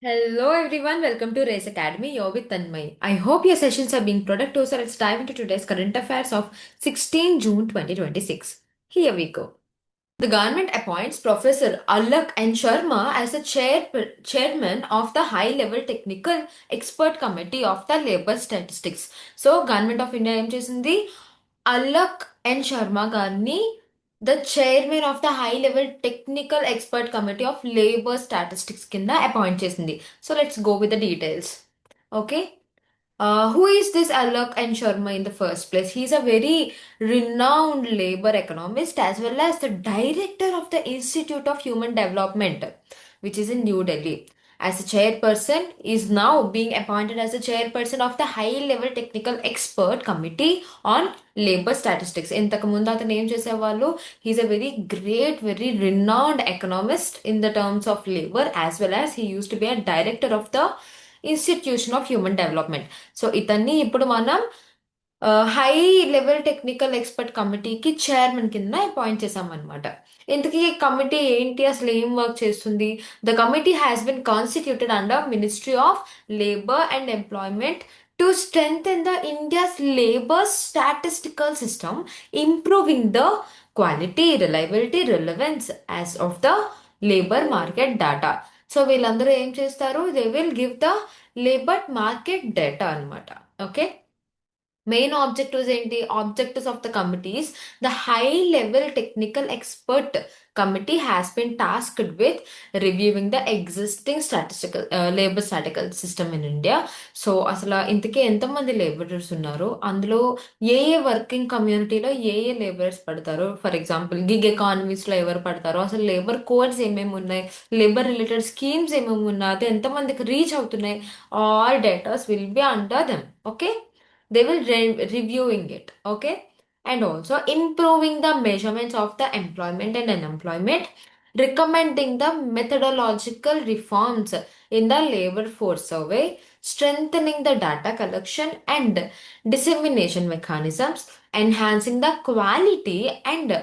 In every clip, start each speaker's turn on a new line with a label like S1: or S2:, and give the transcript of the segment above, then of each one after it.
S1: Hello everyone, welcome to Race Academy. You're with Thanmayi. I hope your sessions are being productive, so let's dive into today's current affairs of 16 June 2026. Here we go. The government appoints Professor Alak N. Sharma as the chairman of the high-level technical expert committee of the labor statistics. So, Government of India ఏం చేసింది? Alak N. Sharma గారిని the chairman of the high-level technical expert committee of labor statistics కింద appoint చేసింది. So, let's go with the details. Okay. Who is this Alok N. Sharma in the first place? He's a very renowned labor economist as well as the director of the Institute of Human Development, which is in New Delhi. As a chairperson, is now being appointed as the chairperson of the high-level technical expert committee on labor statistics. ఇంతకు ముందు అతను ఏం చేసేవాళ్ళు? He's a very great, very renowned economist in the terms of labor as well as he used to be a director of the institution of human development. So ఇతన్ని ఇప్పుడు మనం high level technical expert కమిటీకి chairman కింద appoint చేసామన్నమాట. ఇంతకీ ఈ committee ఏంటి, అసలు ఏం వర్క్ చేస్తుంది? The committee has been constituted under ministry of labour and employment to strengthen the India's labour statistical system, improving the quality, reliability, relevance as of the labour market data. So వీళ్ళందరూ ఏం చేస్తారు? They will give the labour market data అనమాట. Okay, main objectives ఏంటి? Objectives of the committees: the high level technical expert committee has been tasked with reviewing the existing statistical labour statistical system in India. So అసలు ఇంతకీ ఎంతమంది labourers ఉన్నారు, అందులో ఏ ఏ working కమ్యూనిటీలో ఏ ఏ labourers పడతారు, for example gig ఎకానమీస్లో ఎవరు పడతారు, అసలు లేబర్ కోడ్స్ ఏమేమి ఉన్నాయి, లేబర్ రిలేటెడ్ స్కీమ్స్ ఏమేమి ఉన్నాయి, అది ఎంతమందికి రీచ్ అవుతున్నాయి, all datas will be under them. Okay, they will reviewing it. Okay, and also improving the measurements of the employment and unemployment, recommending the methodological reforms in the labor force survey, strengthening the data collection and dissemination mechanisms, enhancing the quality and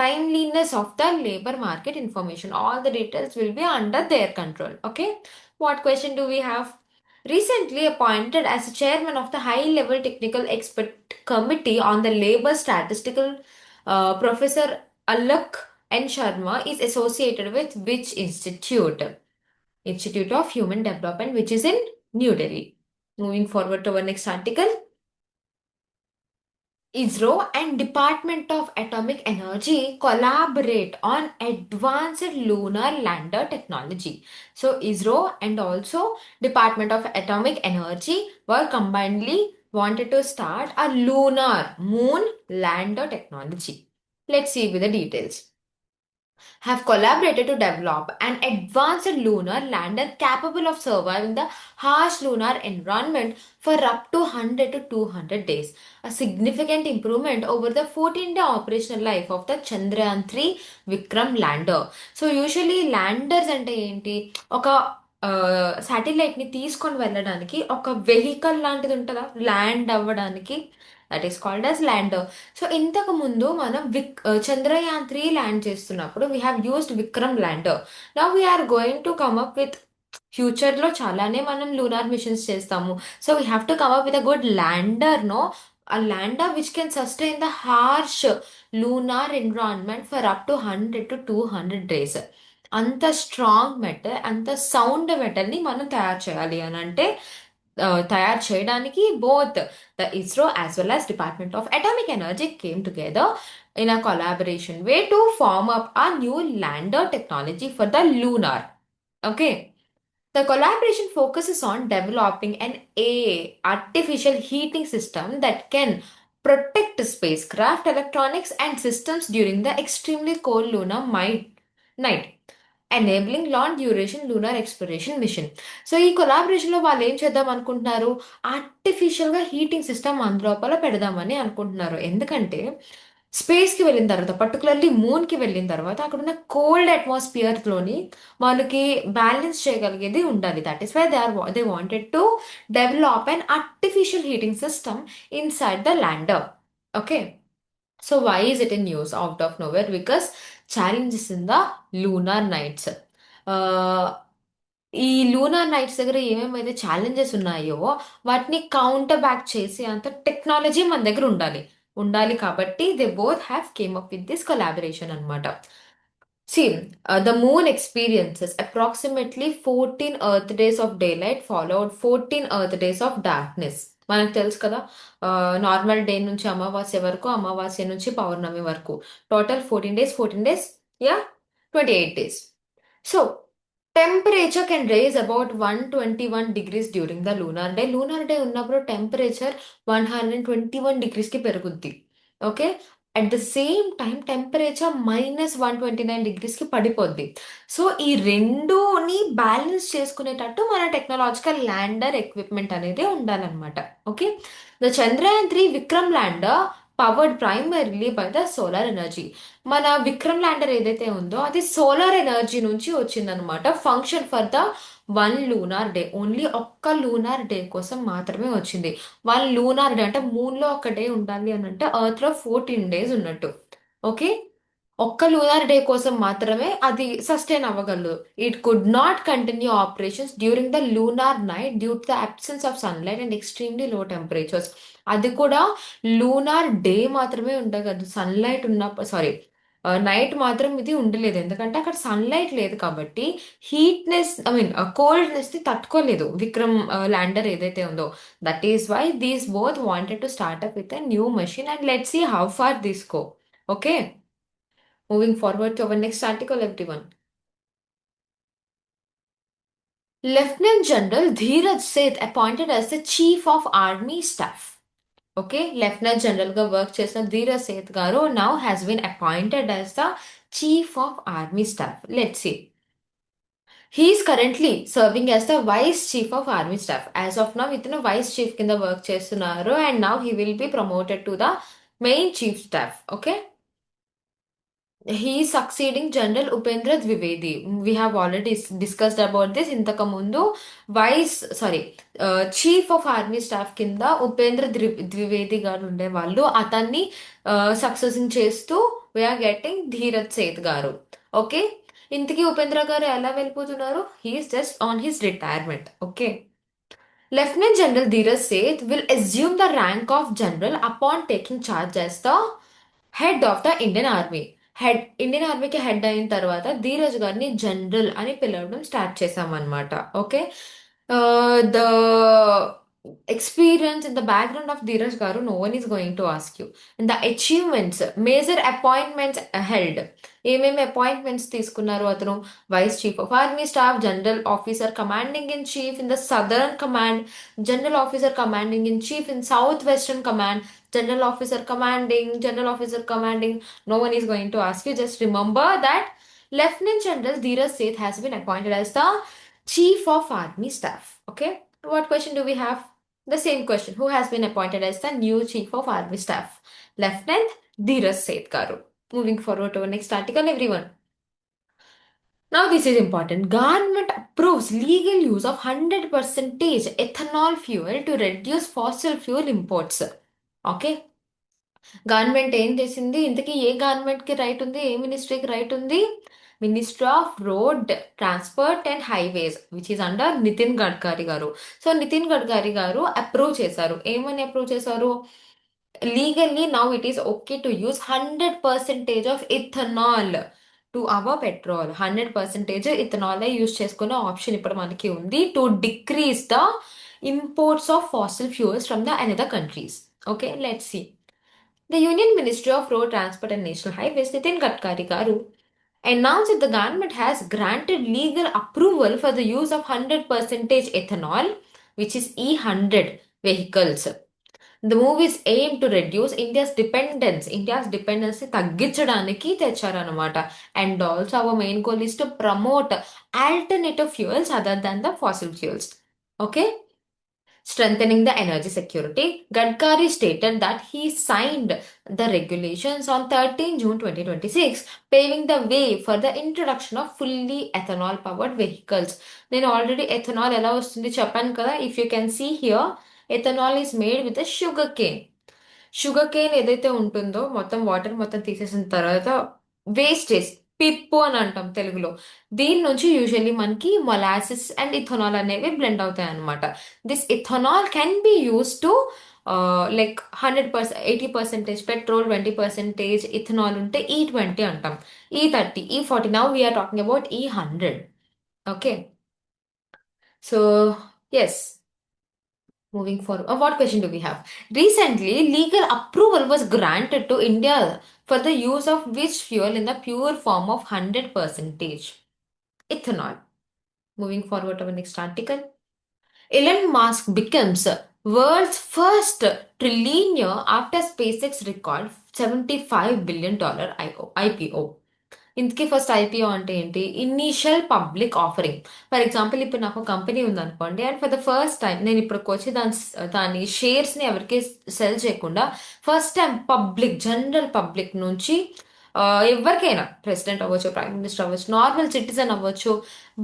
S1: timeliness of the labor market information. All the details will be under their control. Okay, what question do we have? Recently appointed as chairman of the high-level technical expert committee on the labor statistical, Professor Alak N. Sharma is associated with which institute? Institute of Human Development, which is in New Delhi. Moving forward to our next article. ISRO and Department of Atomic Energy collaborate on advanced lunar lander technology. So ISRO and also Department of Atomic Energy were combinedly wanted to start a lunar moon lander technology. Let's see with the details. Have collaborated to develop an advanced lunar lander capable of surviving the harsh lunar environment for up to 100 to 200 days, a significant improvement over the 14-day operational life of the Chandrayaan-3 Vikram lander. So usually landers అంటే ఏంటి? ఒక satellite ని తీసుకొని వెళ్ళడానికి ఒక vehicle లాంటిది ఉంటుందా land అవ్వడానికి, that is called as lander. So ఇంతకు ముందు మనం చంద్రయాన్ 3 ల్యాండ్ చేస్తున్నప్పుడు we have used Vikram lander. Now we are going to come up with ఫ్యూచర్లో చాలానే మనం లూనార్ మిషన్స్ చేస్తాము. So we have to come up with a good lander, no, a lander which can sustain the harsh lunar environment for up to 100 to 200 days. అంత strong metal, అంత sound మెటల్ని మనం తయారు చేయాలి అని అంటే తయారు చేయడానికి both the ISRO as well as Department of Atomic Energy came together in a collaboration way to form up a new lander technology for the lunar. Okay. The collaboration focuses on developing an AI artificial heating system that can protect spacecraft electronics and systems during the extremely cold lunar night, enabling long duration lunar exploration mission. So ఈ కొలాబరేషన్లో వాళ్ళు ఏం చేద్దాం అనుకుంటున్నారు? ఆర్టిఫిషియల్గా heating system అందులోపల పెడదామని అనుకుంటున్నారు. ఎందుకంటే స్పేస్కి వెళ్ళిన తర్వాత, పర్టికులర్లీ మూన్కి వెళ్ళిన తర్వాత అక్కడ ఉన్న కోల్డ్ అట్మాస్ఫియర్లోని మనకి బ్యాలెన్స్ చేయగలిగేది ఉండాలి. That is why they wanted to develop an artificial heating system inside the lander. Okay, so why is it in news out of nowhere? Because challenges in the lunar nights. ఈ lunar nights దగ్గర ఏమేమైతే challenges ఉన్నాయో వాటిని counter back చేసి అంత technology మన దగ్గర ఉండాలి. ఉండాలి కాబట్టి they both have came up with this collaboration అనమాట. See, the moon experiences approximately 14 Earth days of daylight followed 14 Earth days of darkness. మనకు తెలుసు కదా, నార్మల్ డే నుంచి అమావాస్య వరకు, అమావాస్య నుంచి పౌర్ణమి వరకు, total 14 days, yeah 28 days. So, temperature can rise about 121 degrees during the lunar day. Lunar day ఉన్నప్పుడు టెంపరేచర్ 121 degrees కి పెరుగుద్ది. Okay, at the same time temperature -129 degrees కి పడిపోద్ది. సో ఈ రెండుని బ్యాలెన్స్ చేసుకునేటట్టు మన టెక్నాలజికల్ ల్యాండర్ ఎక్విప్మెంట్ అనేది ఉండాలన్నమాట. Okay, the Chandrayaan 3 Vikram lander powered primarily by the solar energy. మన విక్రమ్ ల్యాండర్ ఏదైతే ఉందో అది సోలార్ ఎనర్జీ నుంచి వచ్చిందనమాట. Function for the one lunar day, only ఒక్క లూనార్ డే కోసం మాత్రమే వచ్చింది. వన్ లూనార్ డే అంటే మూన్లో ఒక డే ఉండాలి అని అంటే ఎర్త్లో 14 days ఉన్నట్టు. ఓకే, ఒక్క లూనార్ డే కోసం మాత్రమే అది సస్టైన్ అవ్వగలదు. It could not continue operations during the lunar night due to the absence of sunlight and extremely low temperatures. అది కూడా లూనార్ డే మాత్రమే ఉండగలదు, సన్లైట్ ఉన్న సారీ నైట్ మాత్రం ఇది ఉండలేదు. ఎందుకంటే అక్కడ సన్లైట్ లేదు కాబట్టి హీట్నెస్ ఐ మీన్ కోల్డ్నెస్ని తట్టుకోలేదు విక్రమ్ ల్యాండర్ ఏదైతే ఉందో. That is why these both wanted to start up with a new machine and let's see how far this go. Okay, moving forward to our next article, everyone. Lieutenant General Dheeraj Seth appointed as the Chief of Army Staff. Okay, Lieutenant General ga work chesina Dheeraj Seth garu now has been appointed as the Chief of Army Staff. Let's see. He is currently serving as the Vice Chief of Army Staff. As of now, itinu Vice Chief kinda work chestunaru and now he will be promoted to the main Chief Staff. Okay. He is succeeding General Upendra Dwivedi. We have already discussed about this. ఇంతకు ముందు chief of army staff కింద ఉపేంద్ర ద్వివేది గారు ఉండేవాళ్ళు. అతన్ని succeeding చేస్తూ we are getting Dheeraj Seth garu. Okay, ఇంతకీ ఉపేంద్ర గారు ఎలా వెళ్ళిపోతున్నారు? He is just on his retirement. Okay, Lieutenant General Dheeraj Seth will assume the rank of general upon taking charge as the head of the Indian army. Indian ఆర్మీకి head అయిన తర్వాత ధీరజ్ గారిని general అని పిలవడం start చేసామన్నమాట. Okay, the experience in the background of Dheeraj garu no one is going to ask you. In the achievements, major appointments held. ఏమేమి appointments తీసుకున్నారు అతను? Vice chief of army staff, general officer commanding in chief in the southern command, general officer commanding in chief in south western command, general officer commanding. No one is going to ask you. Just remember that Lieutenant General Dheeraj Seth has been appointed as the Chief of Army Staff. Okay, what question do we have? The same question. Who has been appointed as the new Chief of Army Staff? Lieutenant Dheeraj Seth garu. Moving forward to our next article, everyone. Now this is important. Government approves legal use of 100% ethanol fuel to reduce fossil fuel imports. Okay, government ఏం చేసింది? ఇంతకీ ఏ గవర్నమెంట్కి right ఉంది, ఏ మినిస్ట్రీకి right ఉంది? Ministry of road transport and highways which is under Nitin Gadkari garu. So Nitin Gadkari గారు అప్రూవ్ చేశారు. ఏమని అప్రూవ్ చేశారు? Legally now it is okay to use 100% of ethanol to our petrol. 100% ethanol use చేసుకునే ఆప్షన్ ఇప్పుడు మనకి ఉంది to decrease the imports of fossil fuels from the another countries. Okay, let's see. The Union Ministry of Road Transport and National Highways, Nitin Gadkari garu, announced that the government has granted legal approval for the use of 100% ethanol, which is E100 vehicles. The move is aimed to reduce India's dependency తగ్గించడానికి తెచ్చారనమాట. And also our main goal is to promote alternative fuels other than the fossil fuels. Okay? Strengthening the energy security. Gadkari stated that he signed the regulations on 13 June 2026, paving the way for the introduction of fully ethanol powered vehicles. నేను already ethanol ఎలా వస్తుంది చెప్పాను కదా. If you can see here, ethanol is made with sugar cane. Sugar cane ఏదైతే ఉంటుందో మొత్తం water మొత్తం తీసేసిన తర్వాత వేస్టేజ్ పిప్పు అని అంటాం తెలుగులో. దీని నుంచి యూజువల్లీ మనకి మొలాసిస్ అండ్ ఇథనాల్ అనేవి బ్లెండ్ అవుతాయి అనమాట. This ethanol can be use to like 100%, 80% petrol, 20% ethanol ఉంటే E20 అంటాం, E30, E40. Now we're talking about E100. Okay, so yes, moving forward. What question do we have? Recently, legal approval was granted to India for the use of which fuel in the pure form of 100% ethanol. Moving forward to our next article. Elon Musk becomes world's first trillionaire after SpaceX record $75 billion IPO. ఇందుకే first IPO అంటే ఏంటి? Initial public offering. For example, ఇప్పుడు నాకు company ఉందనుకోండి, and for the first time నేను ఇప్పటికి వచ్చి దాని షేర్స్ని ఎవరికి సెల్ చేయకుండా first time public, general public నుంచి ఎవరికైనా, ప్రెసిడెంట్ అవ్వచ్చు, ప్రైమ్ మినిస్టర్ అవ్వచ్చు, నార్మల్ సిటిజన్ అవ్వచ్చు,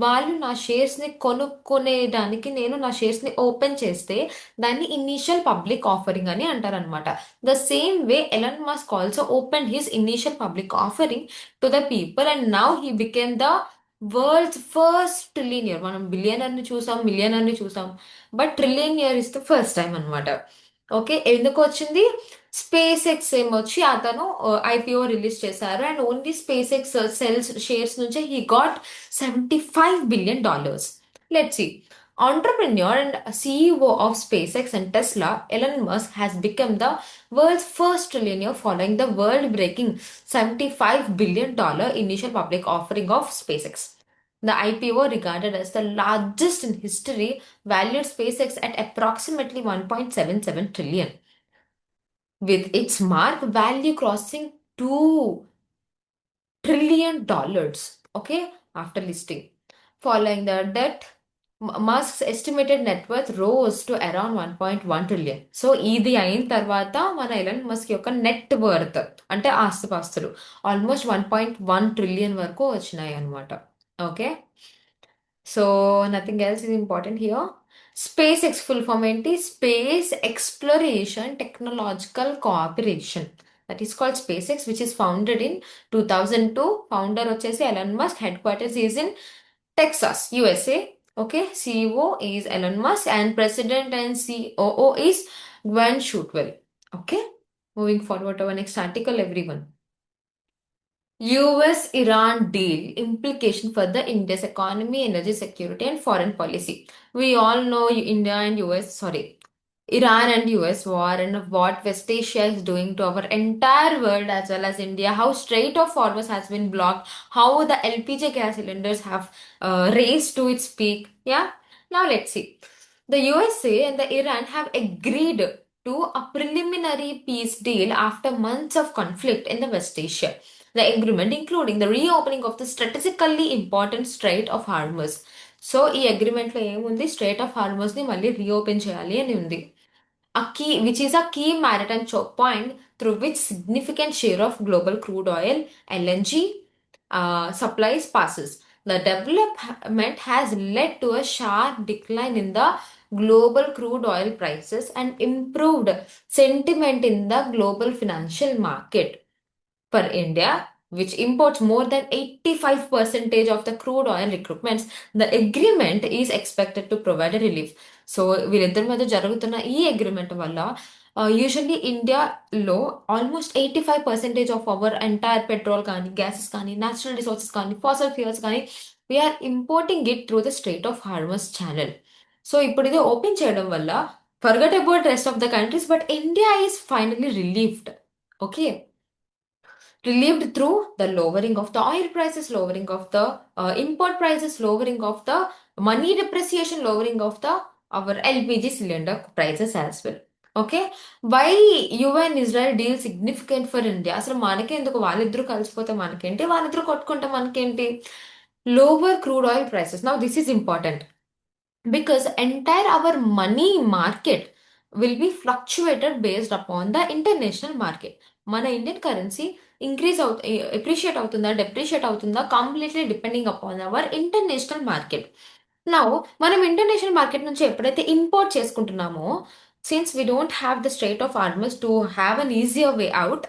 S1: వాళ్ళు నా షేర్స్ని కొనుక్కునేదానికి నేను నా షేర్స్ని ఓపెన్ చేస్తే దాన్ని ఇనీషియల్ పబ్లిక్ ఆఫరింగ్ అని అంటారనమాట. The same way Elon Musk also open his initial public offering to the people, and now he became the world's first trillionaire. మనం బిలియనర్ ని చూసాం, మిలియనర్ ని చూసాం, but trillionaire is the first time అనమాట. Okay, ఎందుకు వచ్చింది? SpaceX ఏమొచ్చి అతను ఐపీఓ రిలీజ్ చేశారు, and only SpaceX sells shares నుంచే he got $75 billion. Let's see. Entrepreneur and CEO of SpaceX and Tesla, Elon Musk has become the world's first trillionaire following the world-breaking $75 billion initial public offering of SpaceX. The IPO, regarded as the largest in history, valued SpaceX at approximately 1.77 trillion, with its mark value crossing $2 trillion. Okay, after listing. Following the debt, Musk's estimated net worth rose to around 1.1 trillion. So ఇది అయిన తర్వాత మన Elon Musk యొక్క net worth అంటే ఆస్తిపాస్తులు almost 1.1 trillion వరకు వచ్చినాయి అనమాట. Okay, so nothing else is important here. SpaceX full form ఏంటి? Space exploration technological cooperation. That is called SpaceX, which is founded in 2002. Founder వచ్చేసి Elon Musk. Headquarters is in Texas, USA. Okay, CEO is Elon Musk and President and COO is Gwen Shootwell. Okay, moving forward to our next article, everyone. US-Iran deal implication for the India's economy, energy security, and foreign policy. We all know India and US, sorry, Iran and US war and what West Asia is doing to our entire world as well as India, how Strait of Hormuz has been blocked, how the LPG gas cylinders have raised to its peak. Yeah, now let's see. The USA and the Iran have agreed to a preliminary peace deal after months of conflict in the West Asia. The agreement including the reopening of the strategically important Strait of Hormuz. So ఈ అగ్రిమెంట్లో ఏముంది? Straight of Hormuz ని మళ్ళీ reopen చేయాలి అని ఉంది. Which is a key maritime choke point through which significant share of global crude oil (LNG) supplies passes. The development has led to a sharp decline in the global crude oil prices and improved sentiment in the global financial market. For India, which imports more than 85% of the crude oil requirements, the agreement is expected to provide a relief. So వీళ్ళిద్దరి మధ్య జరుగుతున్న ఈ agreement వల్ల usually ఇండియాలో almost 85% of our entire petrol కానీ, gases కానీ, natural resources కానీ, fossil fuels కానీ, we are importing it through the strait of Hormuz channel. So ఇప్పుడు ఇది ఓపెన్ చేయడం వల్ల forget about rest of the countries, but India is finally relieved. Okay, relieved through the lowering of the oil prices, lowering of the import prices, lowering of the money depreciation, lowering of the our LPG cylinder prices as well. Okay, why UN Israel deal significant for India? అసలు మనకెందుకు? వాళ్ళిద్దరూ కలిసిపోతే మనకేంటి, వాళ్ళిద్దరూ కొట్టుకుంటే మనకేంటి? Lower crude oil prices. Now this is important because entire our money market will be fluctuated based upon the international market. మన Indian currency increase appreciate అవుతుందా, డెప్రిషియేట్ అవుతుందా, completely depending upon our international market. Now మనం international market నుంచి ఎప్పుడైతే import చేసుకుంటున్నామో, since we don't have the strait of Hormuz to have an easier way out,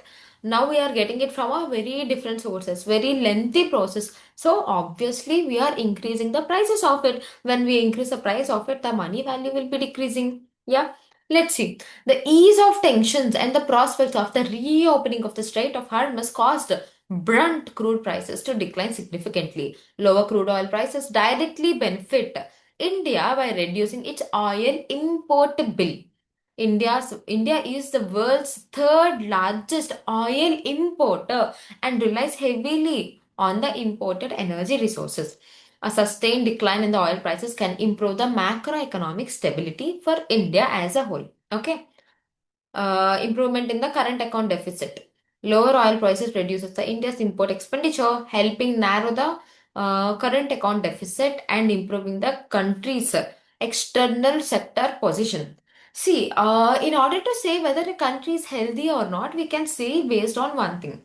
S1: Now we are getting it from a very different sources, very lengthy process. So obviously we are increasing the prices of it. When we increase the price of it, the money value will be decreasing. Yeah. Let's see. The ease of tensions and the prospects of the reopening of the Strait of Hormuz caused Brent crude prices to decline significantly. Lower crude oil prices directly benefit India by reducing its oil import bill. India is the world's third largest oil importer and relies heavily on the imported energy resources. A sustained decline in the oil prices can improve the macroeconomic stability for India as a whole. Okay. Improvement in the current account deficit. Lower oil prices reduces the India's import expenditure, helping narrow the current account deficit and improving the country's external sector position. See, in order to say whether a country is healthy or not, we can say based on one thing.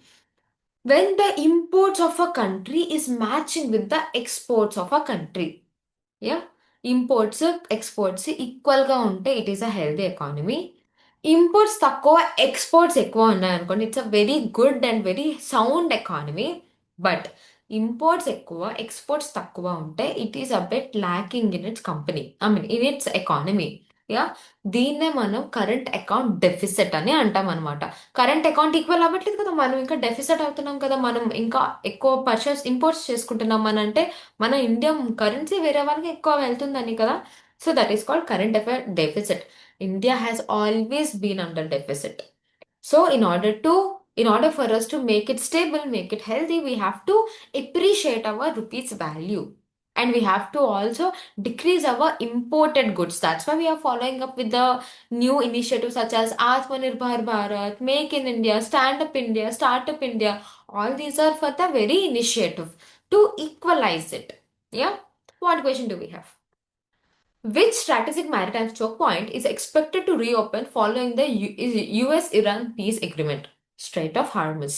S1: When the imports of a country is matching with the exports of a country. Yeah. Imports exports ఈక్వల్గా ఉంటే it is a healthy economy. Imports తక్కువ exports ఎక్కువ ఉన్నాయనుకోండి it's a very good and very sound economy. But imports ఎక్కువ exports తక్కువ ఉంటే it is a bit lacking in its company, I mean in its economy. Yeah. దీన్నే మనం current account deficit అని అంటాం అనమాట. కరెంట్ అకౌంట్ ఈక్వల్ అవ్వట్లేదు కదా, మనం ఇంకా డెఫిసిట్ అవుతున్నాం కదా, మనం ఇంకా ఎక్కువ పర్చేస్ ఇంపోర్ట్స్ చేసుకుంటున్నాం అని అంటే మన ఇండియా కరెన్సీ వేరే వాళ్ళకి ఎక్కువ వెళ్తుందని కదా. So that is called current affair deficit. India has always been under deficit. So in order for us to make it stable, make it healthy, we have to appreciate our rupees value. And we have to also decrease our imported goods. That's why we are following up with the new initiatives such as Atmanirbhar Bharat, Make in India, Stand Up India, Startup India. All these are for the very initiative to equalize it. Yeah. What question do we have? Which strategic maritime choke point is expected to reopen following the US-Iran peace agreement? Strait of Hormuz.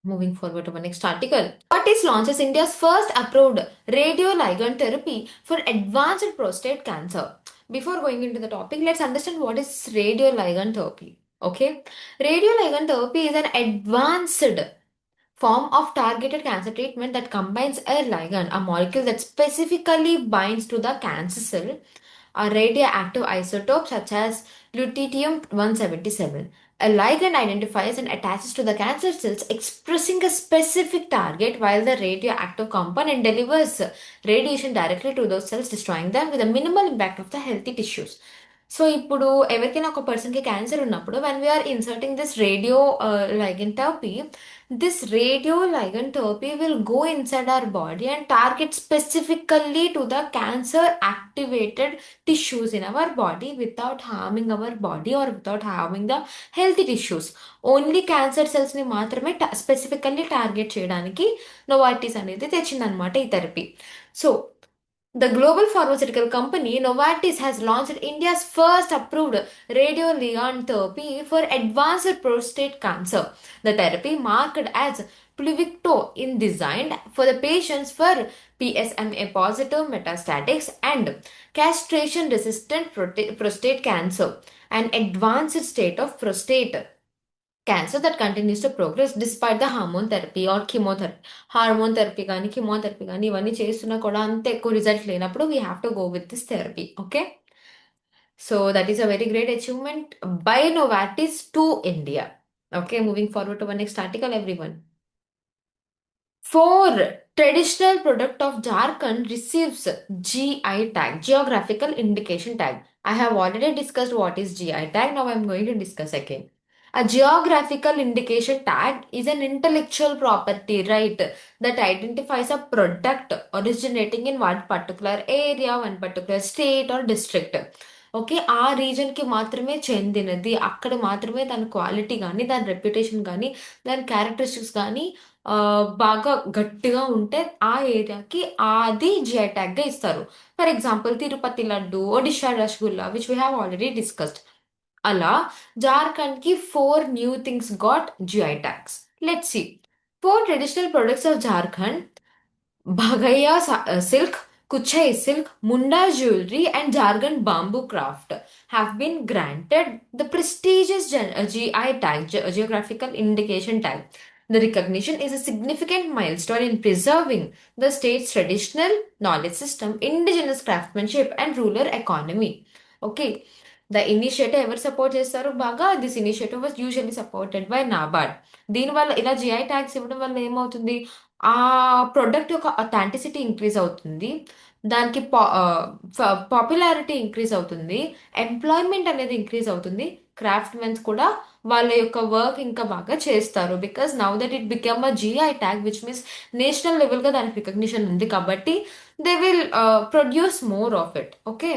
S1: Moving forward to the next article. What is launches India's first approved radioligand therapy for advanced prostate cancer? Before going into the topic, let's understand what is radioligand therapy. Okay, radioligand therapy is an advanced form of targeted cancer treatment that combines a ligand, a molecule that specifically binds to the cancer cell, a radioactive isotope such as lutetium-177. A ligand identifies and attaches to the cancer cells expressing a specific target, while the radioactive component delivers radiation directly to those cells, destroying them with a minimal impact of the healthy tissues. So ఇప్పుడు ఎవరికైనా ఒక పర్సన్కి cancer ఉన్నప్పుడు when we're inserting this radio ligand therapy, this radioligand therapy will go inside our body and target specifically to the cancer activated tissues in our body without harming our body or without harming the healthy tissues. Only cancer సెల్స్ని మాత్రమే specifically target చేయడానికి Novartis అనేది తెచ్చిందనమాట ఈ therapy. So the global pharmaceutical company Novartis has launched India's first approved radioligand therapy for advanced prostate cancer. The therapy, marked as Pluvicto, is designed for the patients for PSMA positive metastatic and castration resistant prostate cancer, an advanced state of prostate cancer that continues to progress despite the hormone therapy or chemotherapy. Hormone therapy కానీ chemotherapy కానీ ఇవన్నీ చేస్తున్నా కూడా అంత ఎక్కువ result లేనప్పుడు we have to go with this therapy. Okay, so that is a very great achievement by Novartis to India. Okay, moving forward to our next article, everyone. For traditional product of Jharkhand receives GI tag, geographical indication tag. I have already discussed what is GI tag. Now I am going to discuss again. A geographical indication tag is an intellectual property right that identifies a product originating in one particular area, one particular state or district. Okay, ఆ రీజన్కి మాత్రమే చెందినది, అక్కడ మాత్రమే దాని quality కానీ దాని reputation కానీ దాని క్యారెక్టరిస్టిక్స్ కానీ బాగా గట్టిగా ఉంటే ఆ ఏరియాకి అది జిఐ ట్యాగ్గా ఇస్తారు. For example Tirupati laddu, Odisha rasgulla, which we have already discussed. అలా జార్ఖండ్కి 4 new things got GI tags. Let's see. 4 traditional products of Jharkhand: Bhagaya silk, Kuchai silk, Munda jewelry, and Jharkhand bamboo craft have been granted the prestigious GI tag, geographical indication tag. The recognition is a significant milestone in preserving the state's traditional knowledge system, indigenous craftsmanship, and rural economy. Okay. The initiative ఎవరు support చేస్తారు బాగా this initiative was usually supported by NABARD దీనివల్ల ఇలా GI tags ఇవ్వడం వల్ల ఏమవుతుంది ఆ product యొక్క అథెంటిసిటీ ఇంక్రీజ్ అవుతుంది దానికి పాపులారిటీ ఇంక్రీజ్ అవుతుంది ఎంప్లాయ్మెంట్ అనేది ఇంక్రీజ్ అవుతుంది క్రాఫ్ట్ మెన్స్ కూడా వాళ్ళ యొక్క వర్క్ ఇంకా బాగా చేస్తారు because now that it become a GI tag which means national లెవెల్గా దానికి రికగ్నిషన్ ఉంది కాబట్టి they will produce more of it okay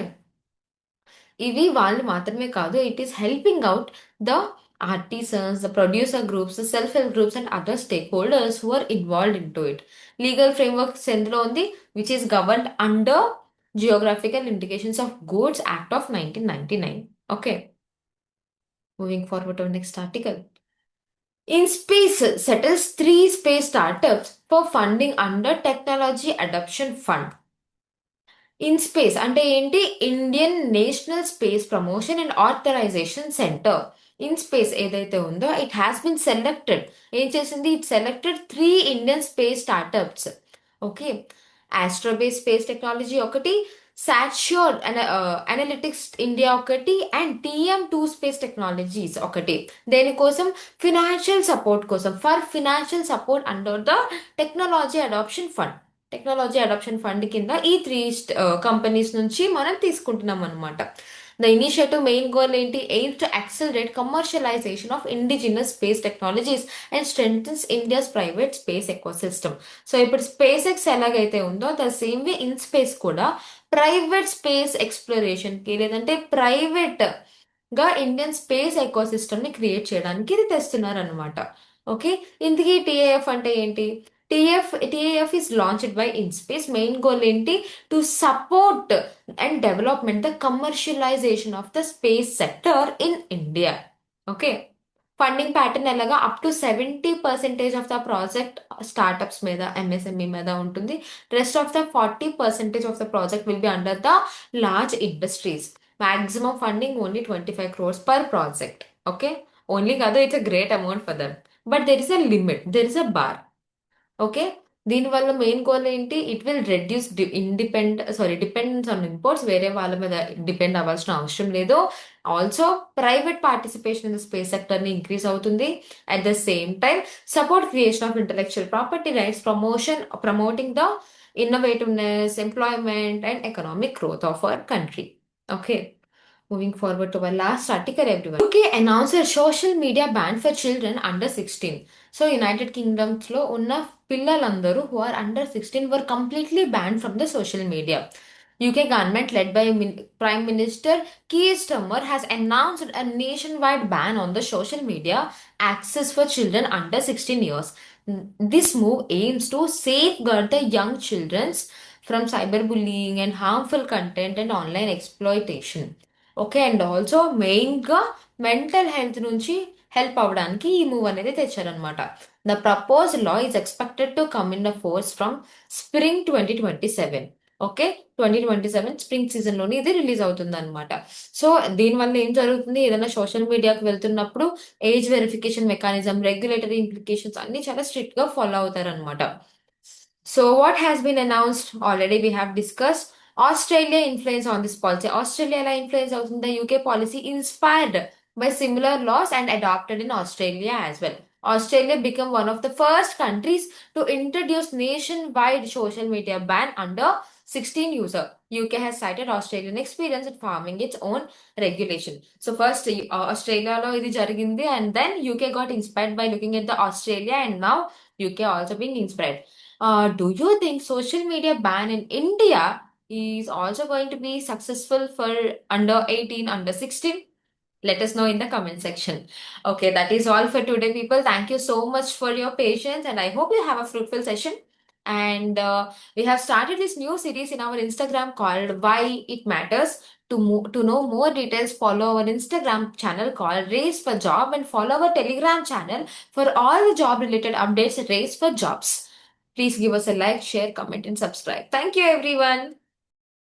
S1: ఇవి వాళ్ళు మాత్రమే కాదు it is helping out the artisans, the producer groups, the self-help groups, and other stakeholders who are involved into it. Legal framework ఎందులో ఉంది which is governed under Geographical Indications of Goods Act of 1999. Okay. Moving forward to the next article. InSpace settles 3 space startups for funding under Technology Adoption Fund. INSPACe అంటే ఏంటి Indian national space promotion and authorisation centre INSPACe ఏదైతే ఉందో it has been selected ఏం చేసింది it selected 3 Indian space startups okay Astrobase space technology ఒకటి SatSure analytics India ఒకటి and TM2 space technologies ఒకటి దేనికోసం ఫినాన్షియల్ సపోర్ట్ కోసం for financial support under the technology adoption fund technology adoption fund కింద ఈ 3 companies నుంచి మనం తీసుకుంటున్నాం అనమాట ద ఇనిషియేటివ్ మెయిన్ గోల్ ఏంటి aims to accelerate commercialisation of indigenous space technologies and strengthens India's private space ecosystem so ఇప్పుడు SpaceX ఎలాగైతే ఉందో the same way in space కూడా ప్రైవేట్ స్పేస్ ఎక్స్ప్లోరేషన్కి లేదంటే ప్రైవేట్ గా ఇండియన్ స్పేస్ ఎకోసిస్టమ్ ని create చేయడానికి ఇది తెస్తున్నారు అనమాట ఓకే ఇందుకీ TAF అంటే ఏంటి TAF is launched by InSpace. Main goal ఏంటి to support and development the commercialization of the space sector in India. Okay. Funding pattern ఎలాగా up to 70% of the project startups మీద MSME మీద ఉంటుంది rest of the 40% of the project will be under the large industries maximum funding only 25 crores per project okay only కాదు it's a great amount for them but there is a limit there is a bar okay దీనివల్ల main goal ఏంటి it will reduce dependence on imports వేరే వాళ్ళ మీద depend అవ్వాల్సిన అవసరం లేదు also private participation in the space sector ని increase అవుతుంది at the same time support creation of intellectual property rights promoting the innovativeness employment and economic growth of our country okay Moving forward to our last article, everyone. UK announced a social media ban for children under 16. So, United Kingdom's lo unna pillalandaru who are under 16 were completely banned from the social media. UK government led by Prime Minister Keir Starmer has announced a nationwide ban on the social media access for children under 16 years. This move aims to safeguard the young children from cyberbullying and harmful content and online exploitation. Okay and also మెయిన్గా mental health నుంచి help అవ్వడానికి ఈ move అనేది తెచ్చారనమాట the propose law is expected to come in the force from spring 2027 okay 2027 spring సీజన్లోని ఇది release అవుతుంది అనమాట సో దీనివల్ల ఏం జరుగుతుంది ఏదైనా సోషల్ మీడియాకి వెళ్తున్నప్పుడు age verification mechanism regulatory implications అన్ని చాలా స్ట్రిక్ట్గా ఫాలో అవుతారనమాట so what has been announced already we have discuss Australia influence on this policy. Australia influence of the UK policy inspired by similar laws and adopted in Australia as well. Australia became one of the first countries to introduce nationwide social media ban under 16 user. UK has cited Australian experience in forming its own regulation. So first Australia lo idi jarigindi and then UK got inspired by looking at the Australia and now UK also being inspired. Do you think social media ban in India is also going to be successful for under 18, under 16? Let us know in the comment section. Okay, that is all for today, people. Thank you so much for your patience, and I hope you have a fruitful session. And we have started this new series in our Instagram called Why It Matters. To know more details, follow our Instagram channel called Race for Job and follow our Telegram channel for all the job-related updates at Race for Jobs. Please give us a like, share, comment, and subscribe. Thank you, everyone.